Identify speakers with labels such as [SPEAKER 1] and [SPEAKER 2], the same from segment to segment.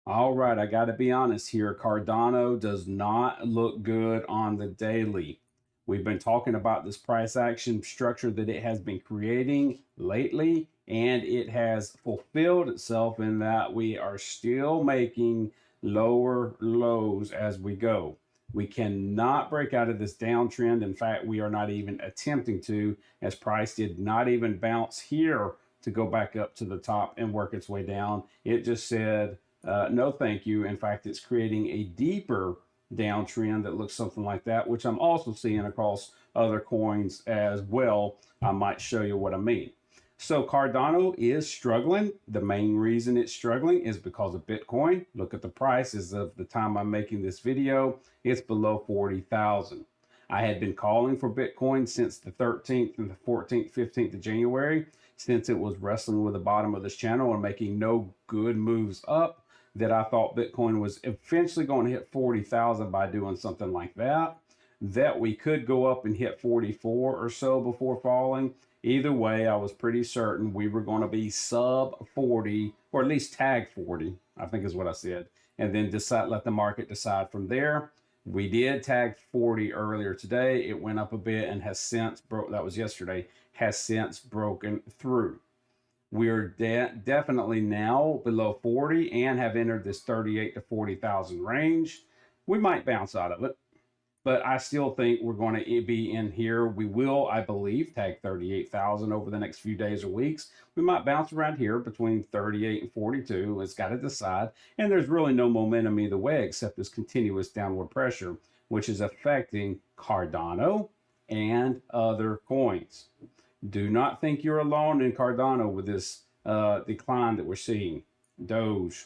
[SPEAKER 1] All right, I got to be honest here. Cardano does not look good on the daily. We've been talking about this price action structure that it has been creating lately, and it has fulfilled itself in that we are still making lower lows as we go. We cannot break out of this downtrend. In fact, we are not even attempting to, as price did not even bounce here to go back up to the top and work its way down. It just said, no, thank you. In fact, it's creating a deeper downtrend that looks something like that, which I'm also seeing across other coins as well. I might show you what I mean. So Cardano is struggling. The main reason it's struggling is because of Bitcoin. Look at the price as of the time I'm making this video. It's below 40,000. I had been calling for Bitcoin since the 13th and the 14th, 15th of January, since it was wrestling with the bottom of this channel and making no good moves up, that I thought Bitcoin was eventually going to hit 40,000 by doing something like that, that we could go up and hit 44 or so before falling. Either way, I was pretty certain we were going to be sub 40, or at least tag 40, I think is what I said, and then let the market decide from there. We did tag 40 earlier today. It went up a bit and has since that was yesterday, has since broken through. We're definitely now below 40 and have entered this 38 to 40,000 range. We might bounce out of it, but I still think we're going to be in here. We will, I believe, tag 38,000 over the next few days or weeks. We might bounce around here between 38 and 42. It's got to decide. And there's really no momentum either way except this continuous downward pressure, which is affecting Cardano and other coins. Do not think you're alone in Cardano with this decline that we're seeing. Doge.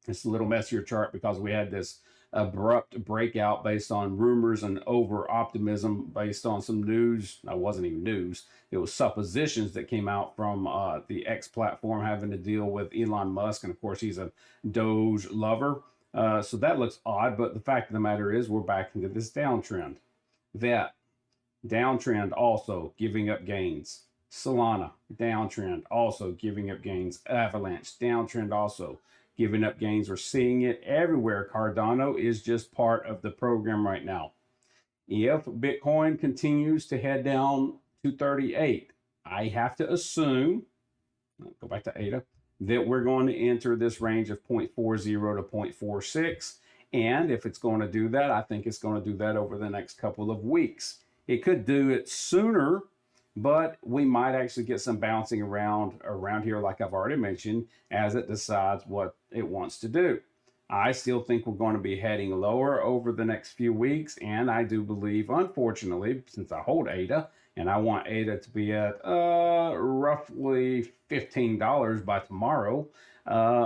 [SPEAKER 1] It's a little messier chart because we had this abrupt breakout based on rumors and over optimism based on some news. That wasn't even news. It was suppositions that came out from the X platform having to deal with Elon Musk. And of course, he's a Doge lover. So that looks odd. But the fact of the matter is we're back into this downtrend. That downtrend also giving up gains. Solana, downtrend, also giving up gains. Avalanche, downtrend, also giving up gains. We're seeing it everywhere. Cardano is just part of the program right now. If Bitcoin continues to head down to 38, I have to assume, go back to ADA, that we're going to enter this range of 0.40 to 0.46. And if it's going to do that, I think it's going to do that over the next couple of weeks. It could do it sooner, but we might actually get some bouncing around here, like I've already mentioned, as it decides what it wants to do. I still think we're going to be heading lower over the next few weeks, and I do believe, unfortunately, since I hold ADA, and I want ADA to be at roughly $15 by tomorrow,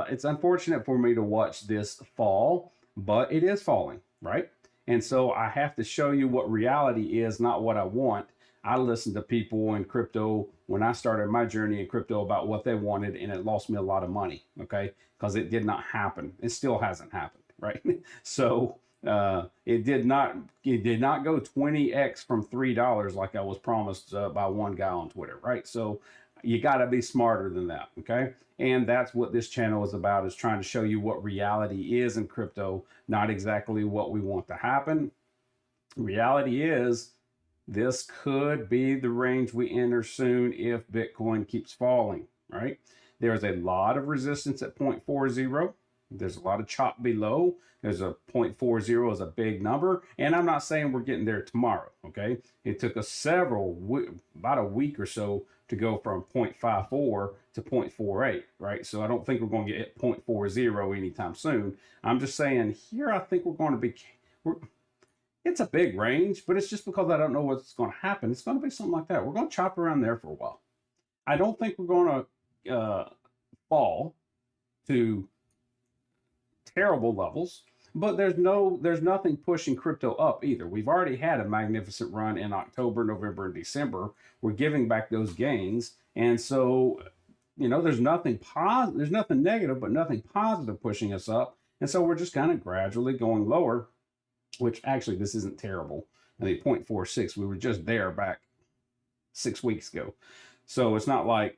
[SPEAKER 1] it's unfortunate for me to watch this fall, but it is falling, right? And so I have to show you what reality is, not what I want. I listened to people in crypto when I started my journey in crypto about what they wanted, and it lost me a lot of money, okay? Because it did not happen. It still hasn't happened, right? So it did not go 20x from $3 like I was promised by one guy on Twitter, right? So you got to be smarter than that, okay? And that's what this channel is about, is trying to show you what reality is in crypto, not exactly what we want to happen. Reality is this could be the range we enter soon if Bitcoin keeps falling, right? There's a lot of resistance at 0.40. There's a lot of chop below. There's a 0.40 is a big number. And I'm not saying we're getting there tomorrow, okay? It took us about a week or so to go from 0.54 to 0.48, right? So I don't think we're going to get 0.40 anytime soon. I'm just saying here I think we're going to be... It's a big range, but it's just because I don't know what's going to happen. It's going to be something like that. We're going to chop around there for a while. I don't think we're going to fall to terrible levels, but there's nothing pushing crypto up either. We've already had a magnificent run in October, November, and December. We're giving back those gains, and so there's nothing negative, but nothing positive pushing us up, and so we're just kind of gradually going lower. Which actually, this isn't terrible. I mean, 0.46, we were just there back 6 weeks ago. So it's not like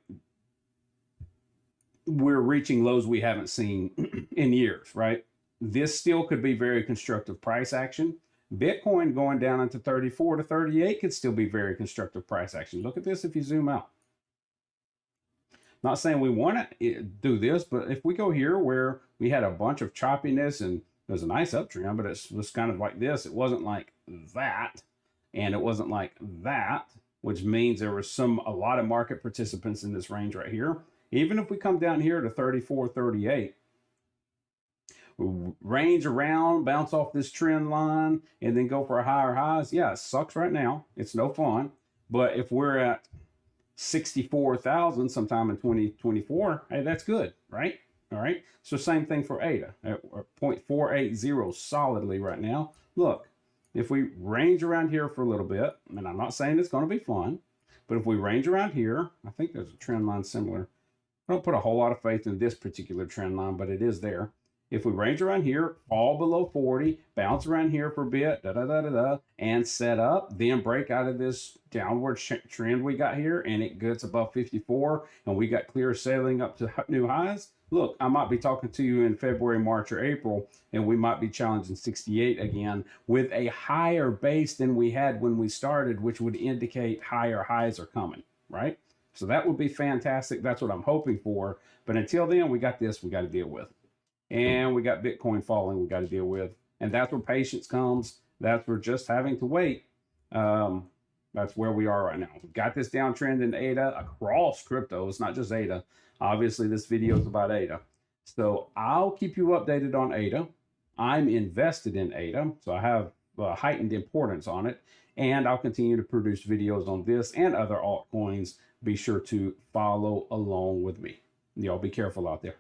[SPEAKER 1] we're reaching lows we haven't seen in years, right? This still could be very constructive price action. Bitcoin going down into 34 to 38 could still be very constructive price action. Look at this if you zoom out. Not saying we want to do this, but if we go here where we had a bunch of choppiness and there's a nice uptrend, but it was kind of like this. It wasn't like that, and it wasn't like that, which means there was a lot of market participants in this range right here. Even if we come down here to 34, 38, range around, bounce off this trend line, and then go for a higher highs. Yeah, it sucks right now. It's no fun. But if we're at 64,000 sometime in 2024, hey, that's good, right? All right. So same thing for ADA at 0.480 solidly right now. Look, if we range around here for a little bit, and I'm not saying it's going to be fun, but if we range around here, I think there's a trend line similar. I don't put a whole lot of faith in this particular trend line, but it is there. If we range around here, fall below 40, bounce around here for a bit, and set up, then break out of this downward trend we got here, and it gets above 54, and we got clear sailing up to new highs. Look, I might be talking to you in February, March, or April, and we might be challenging 68 again with a higher base than we had when we started, which would indicate higher highs are coming, right? So that would be fantastic. That's what I'm hoping for. But until then, we got this we got to deal with. And we got Bitcoin falling we got to deal with. And that's where patience comes. That's where just having to wait. That's where we are right now. We've got this downtrend in ADA across crypto. It's not just ADA. Obviously, this video is about ADA. So I'll keep you updated on ADA. I'm invested in ADA, so I have heightened importance on it. And I'll continue to produce videos on this and other altcoins. Be sure to follow along with me. Y'all be careful out there.